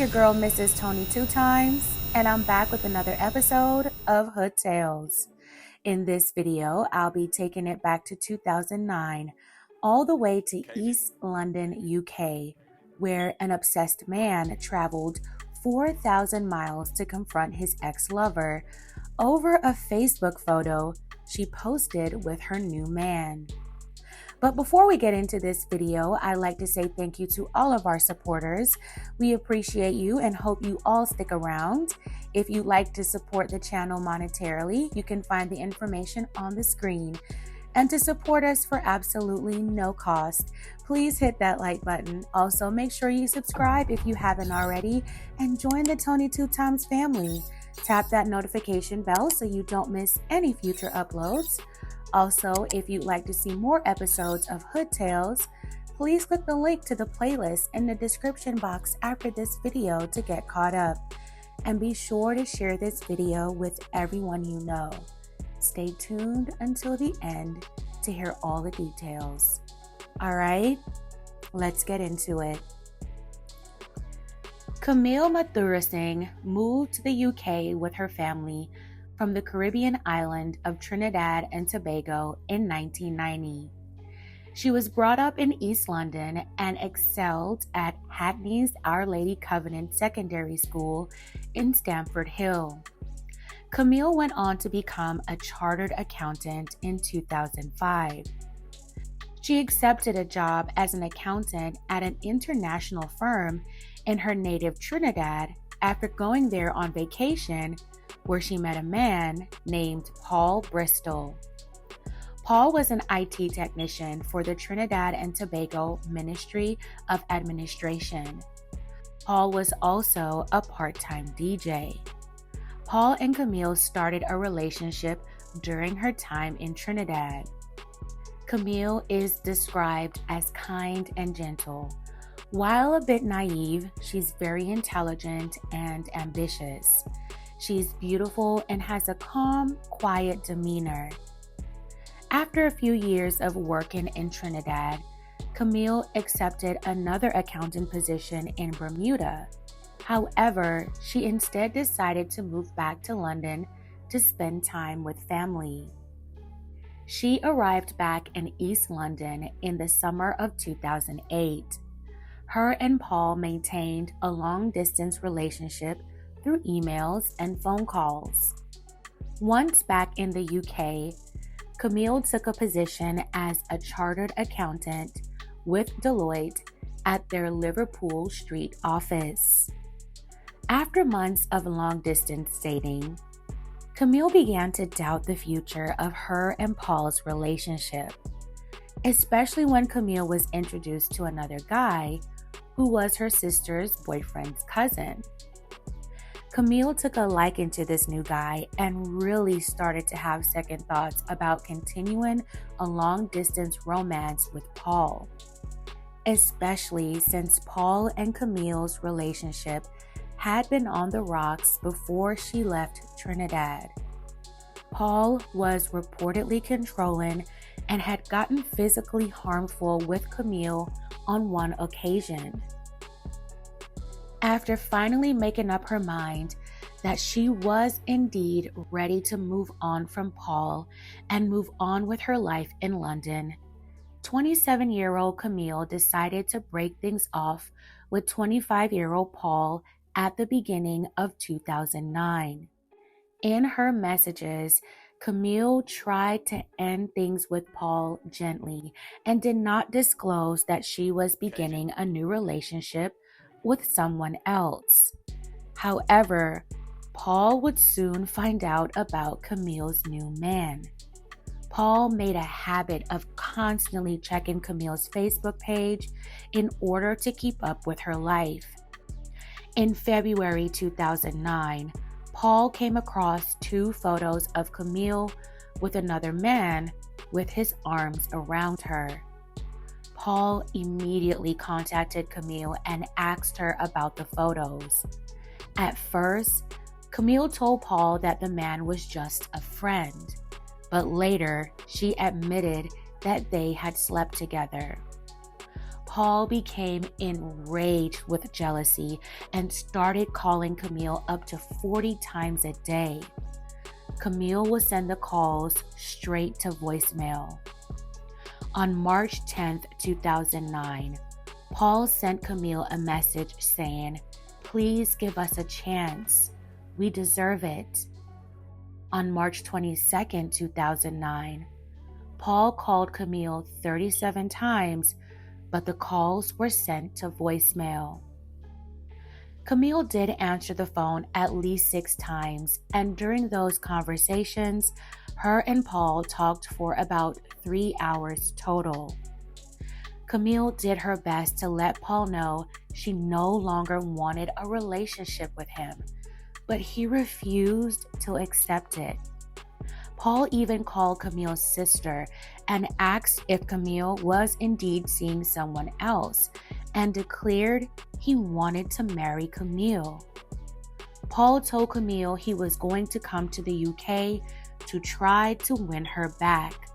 your girl, Mrs. Tony Two Times, and I'm back with another episode of Hood Tales. In this video, I'll be taking it back to 2009, all the way to East London, UK, where an obsessed man traveled 4,000 miles to confront his ex-lover over a Facebook photo she posted with her new man. But before we get into this video, I'd like to say thank you to all of our supporters. We appreciate you and hope you all stick around. If you'd like to support the channel monetarily, you can find the information on the screen. And to support us for absolutely no cost, please hit that like button. Also, make sure you subscribe if you haven't already and join the Tony Two Times family. Tap that notification bell so you don't miss any future uploads. Also, if you'd like to see more episodes of Hood Tales, please click the link to the playlist in the description box after this video to get caught up. And be sure to share this video with everyone you know. Stay tuned until the end to hear all the details. Alright, let's get into it. Camille Singh moved to the UK with her family from the Caribbean island of Trinidad and Tobago in 1990. She was brought up in East London and excelled at Hackney's Our Lady Covenant Secondary School in Stamford Hill. Camille went on to become a chartered accountant in 2005. She accepted a job as an accountant at an international firm in her native Trinidad after going there on vacation, where she met a man named Paul Bristol. Paul was an IT technician for the Trinidad and Tobago Ministry of Administration. Paul was also a part-time DJ. Paul and Camille started a relationship during her time in Trinidad. Camille is described as kind and gentle. While a bit naive, she's very intelligent and ambitious. She's beautiful and has a calm, quiet demeanor. After a few years of working in Trinidad, Camille accepted another accounting position in Bermuda. However, she instead decided to move back to London to spend time with family. She arrived back in East London in the summer of 2008. Her and Paul maintained a long-distance relationship through emails and phone calls. Once back in the UK, Camille took a position as a chartered accountant with Deloitte at their Liverpool Street office. After months of long-distance dating, Camille began to doubt the future of her and Paul's relationship, especially when Camille was introduced to another guy who was her sister's boyfriend's cousin. Camille took a liking to this new guy and really started to have second thoughts about continuing a long-distance romance with Paul, especially since Paul and Camille's relationship had been on the rocks before she left Trinidad. Paul was reportedly controlling and had gotten physically harmful with Camille on one occasion. After finally making up her mind that she was indeed ready to move on from Paul and move on with her life in London, 27-year-old Camille decided to break things off with 25-year-old Paul at the beginning of 2009. In her messages, Camille tried to end things with Paul gently and did not disclose that she was beginning a new relationship with someone else. However, Paul would soon find out about Camille's new man. Paul made a habit of constantly checking Camille's Facebook page in order to keep up with her life. In February 2009, Paul came across 2 photos of Camille with another man with his arms around her. Paul immediately contacted Camille and asked her about the photos. At first, Camille told Paul that the man was just a friend, but later she admitted that they had slept together. Paul became enraged with jealousy and started calling Camille up to 40 times a day. Camille would send the calls straight to voicemail. On March 10, 2009, Paul sent Camille a message saying, "Please give us a chance. We deserve it." On March 22, 2009, Paul called Camille 37 times, but the calls were sent to voicemail. Camille did answer the phone at least 6 times, and during those conversations, her and Paul talked for about 3 hours total. Camille did her best to let Paul know she no longer wanted a relationship with him, but he refused to accept it. Paul even called Camille's sister and asked if Camille was indeed seeing someone else and declared he wanted to marry Camille. Paul told Camille he was going to come to the UK to try to win her back.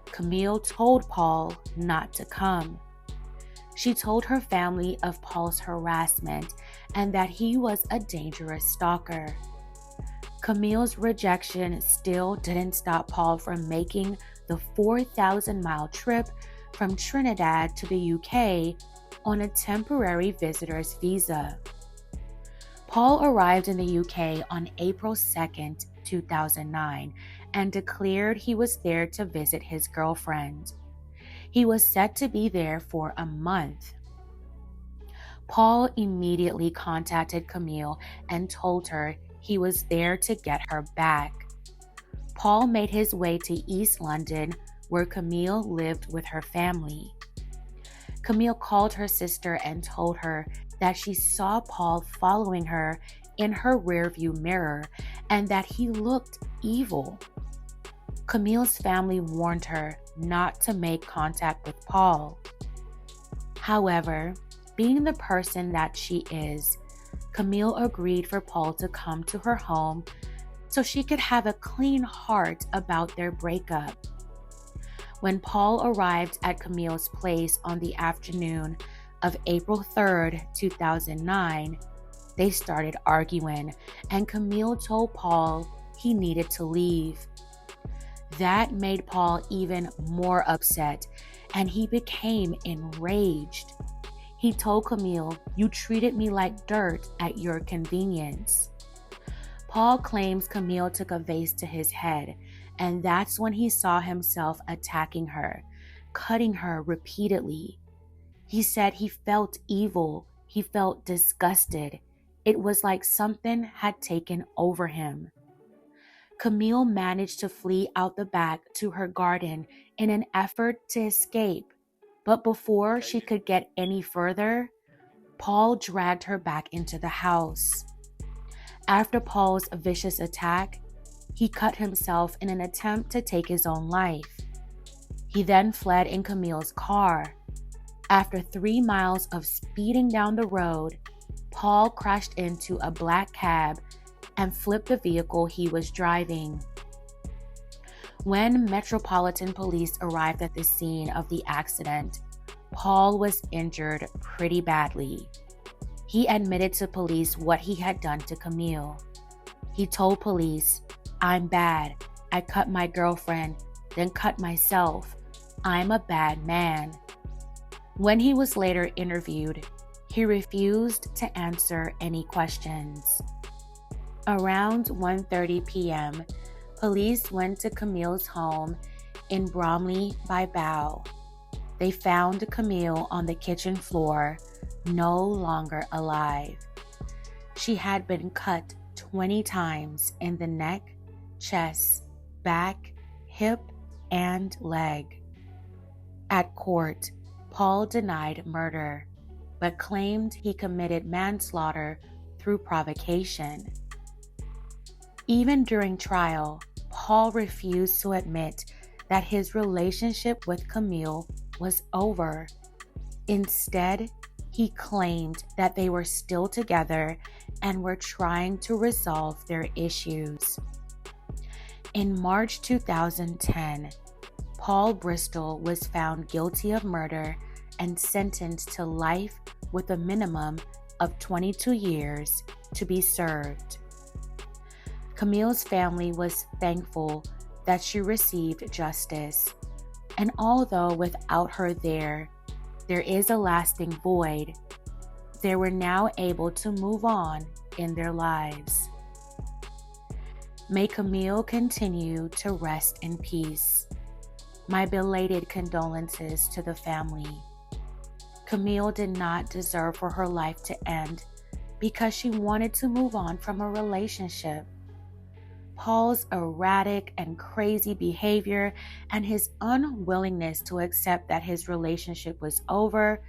Camille told Paul not to come. She told her family of Paul's harassment and that he was a dangerous stalker. Camille's rejection still didn't stop Paul from making the 4,000-mile trip from Trinidad to the UK on a temporary visitor's visa. Paul arrived in the UK on April 2, 2009, and declared he was there to visit his girlfriend. He was set to be there for a month. Paul immediately contacted Camille and told her he was there to get her back. Paul made his way to East London, where Camille lived with her family. Camille called her sister and told her that she saw Paul following her in her rearview mirror and that he looked evil. Camille's family warned her not to make contact with Paul. However, being the person that she is, Camille agreed for Paul to come to her home so she could have a clean heart about their breakup. When Paul arrived at Camille's place on the afternoon of April 3, 2009, they started arguing, and Camille told Paul he needed to leave. That made Paul even more upset, and he became enraged. He told Camille, "You treated me like dirt at your convenience." Paul claims Camille took a vase to his head, and that's when he saw himself attacking her, cutting her repeatedly. He said he felt evil, he felt disgusted. It was like something had taken over him. Camille managed to flee out the back to her garden in an effort to escape, but before she could get any further, Paul dragged her back into the house. After Paul's vicious attack, he cut himself in an attempt to take his own life. He then fled in Camille's car. After 3 miles of speeding down the road, Paul crashed into a black cab and flipped the vehicle he was driving. When Metropolitan Police arrived at the scene of the accident, Paul was injured pretty badly. He admitted to police what he had done to Camille. He told police, "I'm bad. I cut my girlfriend, then cut myself. I'm a bad man." When he was later interviewed, he refused to answer any questions. Around 1:30 p.m., police went to Camille's home in Bromley by Bow. They found Camille on the kitchen floor, no longer alive. She had been cut 20 times in the neck, chest, back, hip, and leg. At court, Paul denied murder, but claimed he committed manslaughter through provocation. Even during trial, Paul refused to admit that his relationship with Camille was over. Instead, he claimed that they were still together and were trying to resolve their issues. In March 2010, Paul Bristol was found guilty of murder and sentenced to life with a minimum of 22 years to be served. Camille's family was thankful that she received justice, and although without her there is a lasting void, they were now able to move on in their lives. May Camille continue to rest in peace. My belated condolences to the family. Camille did not deserve for her life to end because she wanted to move on from a relationship. Paul's erratic and crazy behavior and his unwillingness to accept that his relationship was over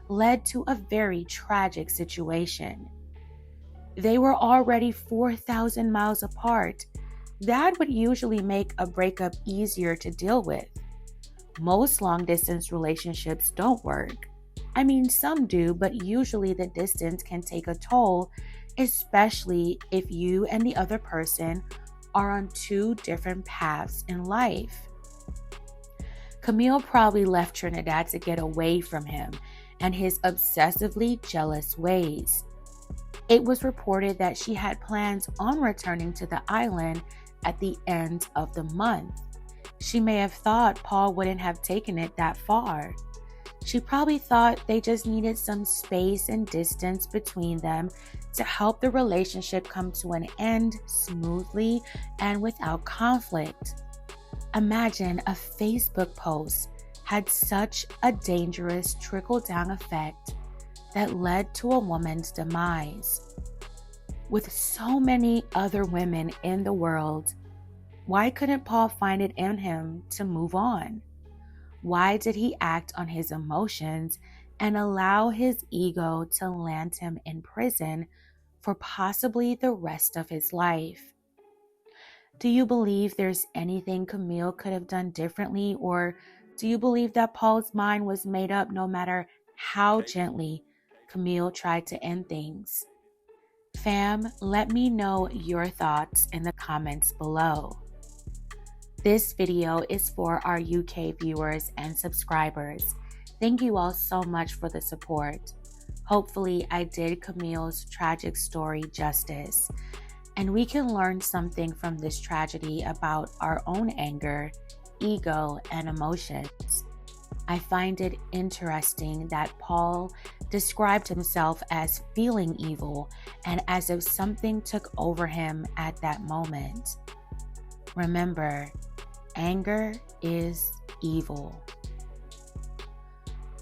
led to a very tragic situation. They were already 4,000 miles apart. That would usually make a breakup easier to deal with. Most long-distance relationships don't work. I mean, some do, but usually the distance can take a toll, especially if you and the other person are on two different paths in life. Camille probably left Trinidad to get away from him and his obsessively jealous ways. It was reported that she had plans on returning to the island at the end of the month. She may have thought Paul wouldn't have taken it that far. She probably thought they just needed some space and distance between them to help the relationship come to an end smoothly and without conflict. Imagine a Facebook post had such a dangerous trickle-down effect that led to a woman's demise. With so many other women in the world, why couldn't Paul find it in him to move on? Why did he act on his emotions and allow his ego to land him in prison for possibly the rest of his life? Do you believe there's anything Camille could have done differently, or do you believe that Paul's mind was made up no matter how gently Camille tried to end things? Fam, let me know your thoughts in the comments below. This video is for our UK viewers and subscribers. Thank you all so much for the support. Hopefully, I did Camille's tragic story justice, and we can learn something from this tragedy about our own anger, ego, and emotions. I find it interesting that Paul described himself as feeling evil and as if something took over him at that moment. Remember, anger is evil.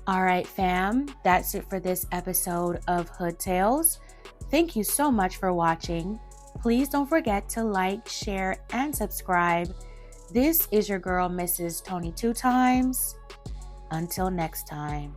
All right, fam, that's it for this episode of Hood Tales. Thank you so much for watching. Please don't forget to like, share, and subscribe. This is your girl, Mrs. Tony 2 Times. Until next time.